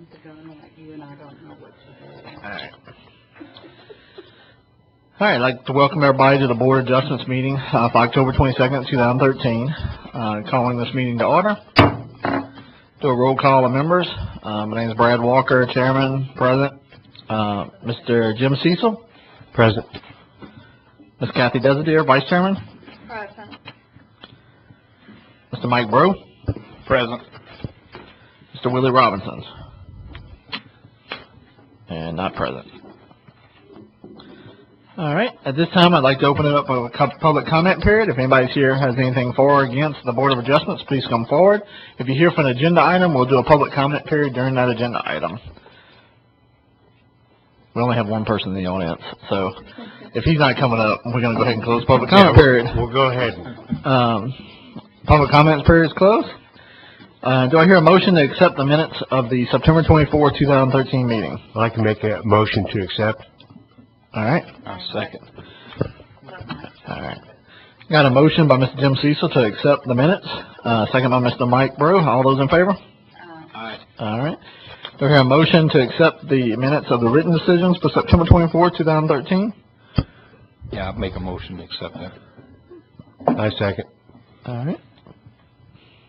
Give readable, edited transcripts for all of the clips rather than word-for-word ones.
Like you and I don't know what to do. All right. All right, I'd like to welcome everybody to the Board Adjustments meeting for October 22nd, 2013. Calling this meeting to order. Do a roll call of members. My name is Brad Walker, Chairman, President. Mr. Jim Cecil. Present. Ms. Kathy Desideer, Vice Chairman. Present. Mr. Mike Breaux. Present. Mr. Willie Robinson. And not present. All right. At this time, I'd like to open it up for a public comment period. If anybody's here has anything for or against the Board of Adjustments, please come forward. If you're here for an agenda item, we'll do a public comment period during that agenda item. We only have one person in the audience, so if he's not coming up, we're going to go ahead and close public comment period. We'll go ahead. Public comments period is closed. Do I hear a motion to accept the minutes of the September 24, 2013 meeting? I'd like to make a motion to accept. All right. I'll second. All right. Got a motion by Mr. Jim Cecil to accept the minutes. Second by Mr. Mike Breaux. All those in favor? Aye. All right. Do I hear a motion to accept the minutes of the written decisions for September 24, 2013? Yeah, I'll make a motion to accept that. I second. All right.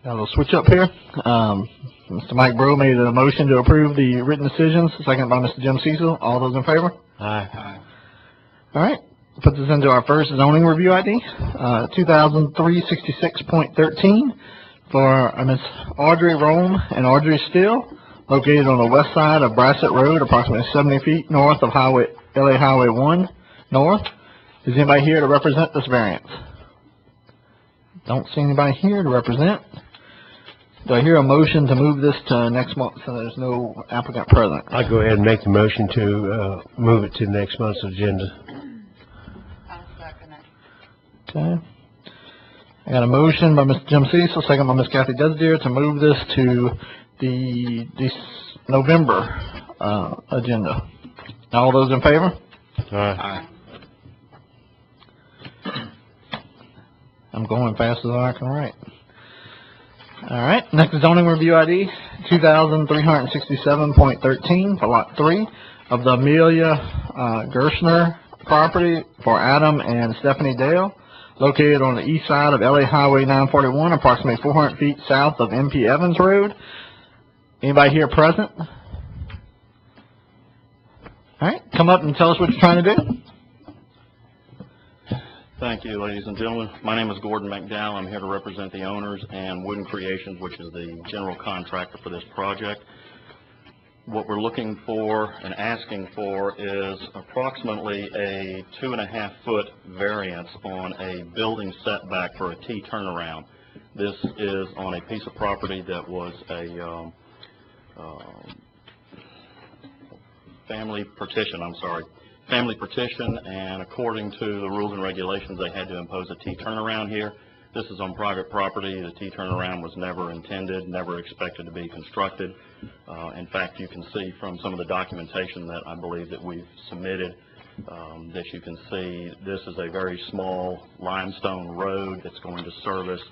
Got a little switch up here. Mr. Mike Breaux made a motion to approve the written decisions. Second by Mr. Jim Cecil. All those in favor? Aye. Aye. All right. Put this into our first zoning review ID, 2003-66.13 for Miss Audrey Rome and Audrey Steele, located on the west side of Brassett Road, approximately 70 feet north of LA Highway 1 North. Is anybody here to represent this variance? Don't see anybody here to represent. Do I hear a motion to move this to next month so there's no applicant present? I'll go ahead and make the motion to move it to next month's agenda. I'll second it. Okay. I got a motion by Mr. Jim Cecil, second by Ms. Kathy Desideer to move this to the November agenda. All those in favor? Aye. I'm going faster than I can write. All right. Next zoning review ID, 2367.13 for Lot 3 of the Amelia Gershner property for Adam and Stephanie Dale, located on the east side of LA Highway 941, approximately 400 feet south of MP Evans Road. Anybody here present? All right. Come up and tell us what you're trying to do. Thank you, ladies and gentlemen. My name is Gordon McDowell. I'm here to represent the owners and Wooden Creations, which is the general contractor for this project. What we're looking for and asking for is approximately a 2.5-foot variance on a building setback for a T turnaround. This is on a piece of property that was a family partition, and according to the rules and regulations, they had to impose a T turnaround here. This is on private property. The T turnaround was never intended, never expected to be constructed. In fact, you can see from some of the documentation that I believe that we've submitted that you can see this is a very small limestone road that's going to service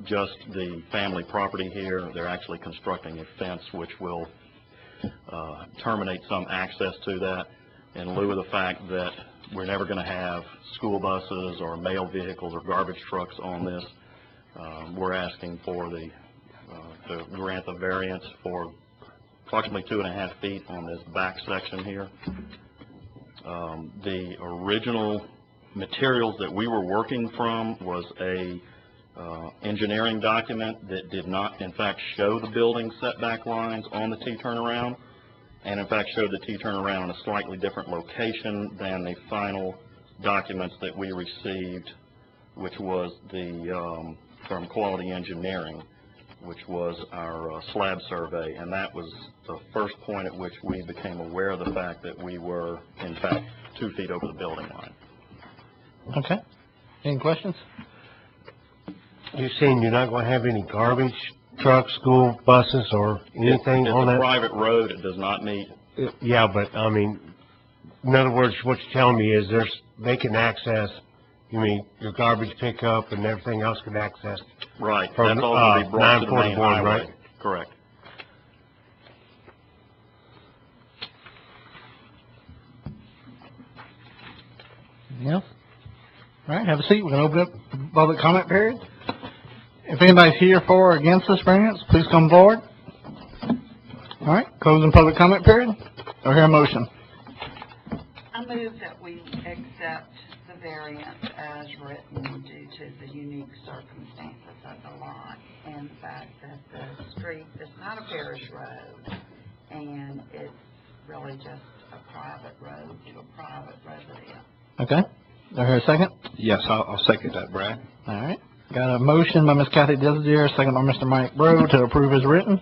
just the family property here. They're actually constructing a fence which will terminate some access to that, in lieu of the fact that we're never going to have school buses or mail vehicles or garbage trucks on this. We're asking for to grant the variance for approximately 2.5 feet on this back section here. The original materials that we were working from was a engineering document that did not, in fact, show the building setback lines on the T turnaround, and in fact showed the T turnaround in a slightly different location than the final documents that we received, which was the from Quality Engineering, which was our slab survey, and that was the first point at which we became aware of the fact that we were, in fact, 2 feet over the building line. Okay. Any questions? You're saying you're not going to have any garbage trucks, school buses, or anything on that? It's a private road. It does not meet. Yeah, but I mean, in other words, what you're telling me is they can access. You mean your garbage pickup and everything else can access? Right. From That's all going to be brought to the main 941, highway. right? Correct. Anything else? All right, have a seat. We're going to open up the public comment period. If anybody's here for or against this variance, please come forward. All right, closing public comment period. Do I hear a motion? I move that we accept the variance as written due to the unique circumstances of the lot and the fact that the street is not a parish road and it's really just a private road to a private residence. Okay. Do I hear a second? Yes, I'll second that, Brad. All right. Got a motion by Ms. Kathy Desideer, second by Mr. Mike Brew to approve as written.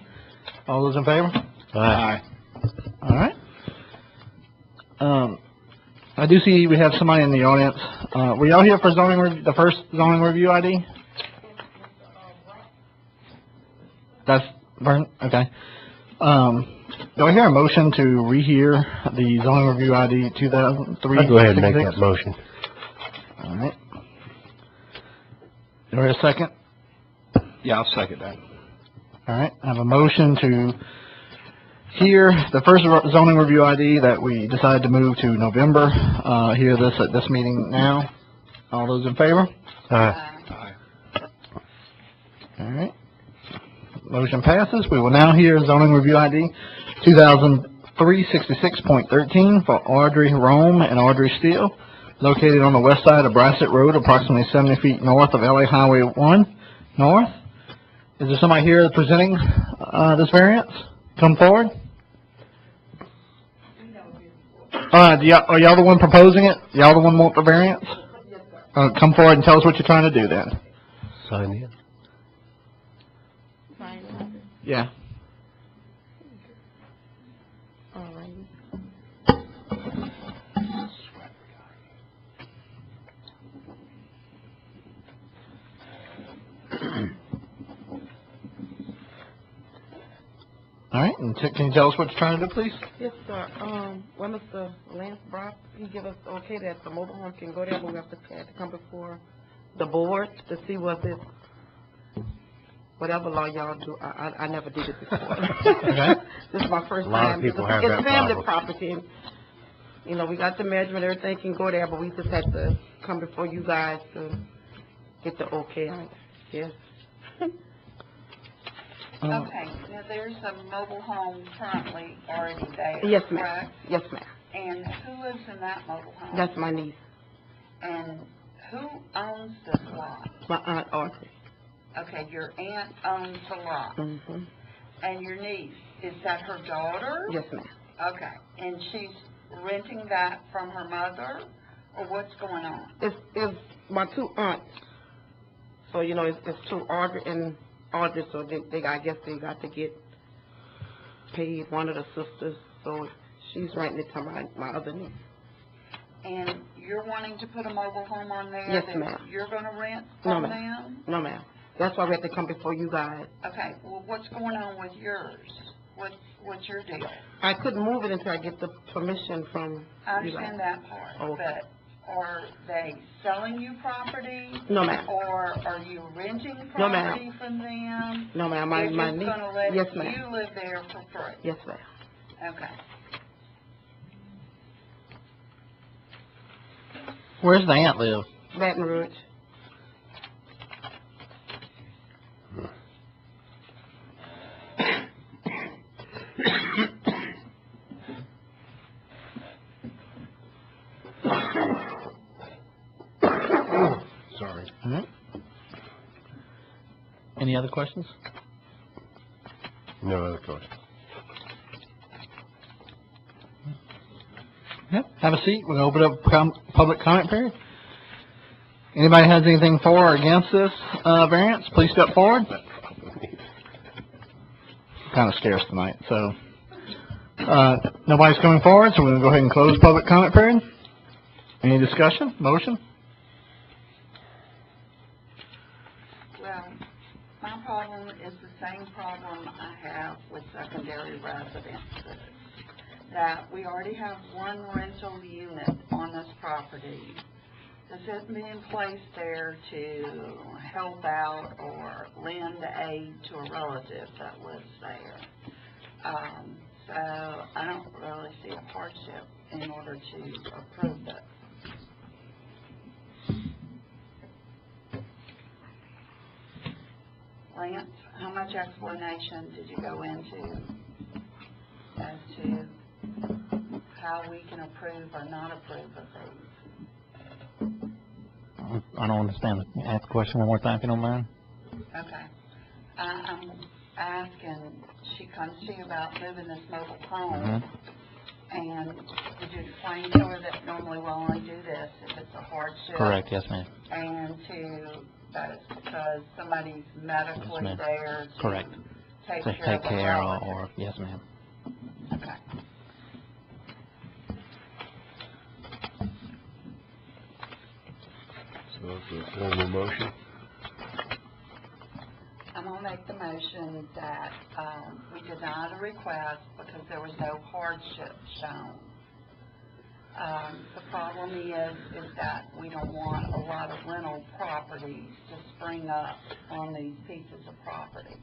All those in favor? Aye. All right. I do see we have somebody in the audience. Were y'all here for the first zoning review ID? That's Vern? Okay. Do I hear a motion to rehear the zoning review ID 2003? I'll go ahead and make that motion. All right. Do I hear a second? Yeah, I'll second that. All right. I have a motion to hear the first zoning review ID that we decided to move to November. Hear this at this meeting now. All those in favor? Aye. All right. Motion passes. We will now hear zoning review ID 2003-66.13 for Audrey Rome and Audrey Steele, located on the west side of Brassett Road, approximately 70 feet north of LA Highway 1 North. Is there somebody here presenting this variance? Come forward. Are y'all the one proposing it? Y'all the one want the variance? Come forward and tell us what you're trying to do then. Sign in. Yeah. All right, and can you tell us what you're trying to do, please? Yes, sir. Well, Mr. Lance Brock, he give us okay that the mobile home can go there, but we have to come before the board to see what this, whatever law y'all do. I never did it before. Okay. This is my first A lot of time. people have It's that family problem. property. And, you know, we got the measurement, everything can go there, but we just had to come before you guys to get the okay on it. Yes. Okay, now there's a mobile home currently already there, Yes, ma'am. correct? Yes, ma'am. And who lives in that mobile home? That's my niece, And who owns this lot? my Aunt Audrey. Okay, your aunt owns the lot. Mm-hmm. And your niece, is that her daughter? Yes, ma'am. Okay, and she's renting that from her mother, or what's going on? It's my two aunts. So, you know, it's two Audrey and Audrey, so I guess they got to get paid, one of the sisters, so she's renting it to my other niece. And you're wanting to put a mobile home on there? Yes, that ma'am. You're gonna rent No, from ma'am. them? No, ma'am. That's why we have to come before you guys. Okay, well, what's going on with yours? What's your deal? I couldn't move it until I get the permission from I you guys. understand that part, Okay. but are they selling you property? No, ma'am. Or are you renting No, ma'am. property from them? No, ma'am, They're my just niece. gonna let Yes, you ma'am. live there for free? Yes, ma'am. Okay. Where's the aunt live? Baton Rouge. Sorry. All right. Any other questions? No other question. Yeah. Have a seat. We'll open up public comment period. Anybody has anything for or against this variance, please step forward. Kind of scarce tonight, so nobody's coming forward, so we're going to go ahead and close public comment period. Any discussion? Motion? Well, my problem is the same problem I have with secondary residences. That we already have one rental unit on this property. This hasn't been in place there to help out or lend aid to a relative that lives there. So I don't really see a hardship in order to approve it. Lance, how much explanation did you go into as to how we can approve or not approve of these? I don't understand. Ask the question one more time, if you don't mind. Okay. I'm asking, she comes to you about moving this mobile home, and did you explain to her that normally we'll only do this if it's a hardship? Correct, yes, ma'am. And that it's because somebody's medically Yes, ma'am. there to Correct. take To care take of a care of, relative? or, yes, ma'am. Okay. So it's a formal motion. I'm gonna make the motion that, we deny the request because there was no hardship shown. The problem is that we don't want a lot of rental properties to spring up on these pieces of property.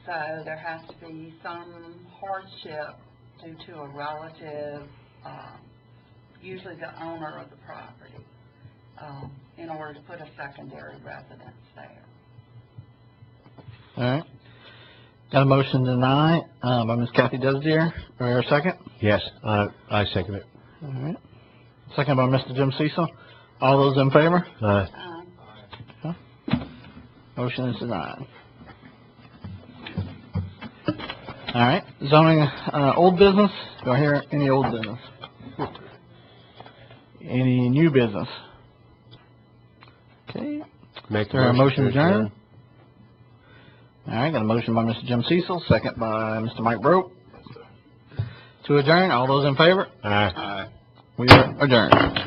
So there has to be some hardship due to a relative, usually the owner of the property, in order to put a secondary residence there. All right. Got a motion to deny, by Ms. Kathy Desdier. Or a second? Yes, I second it. All right. Second by Mr. Jim Cecil. All those in favor? Motion is denied. All right. Zoning, old business. Do I hear any old business? Any new business? Okay. Make Is there a motion to adjourn? All right, got a motion by Mr. Jim Cecil, second by Mr. Mike Broke. To adjourn, all those in favor? Aye. We are adjourned.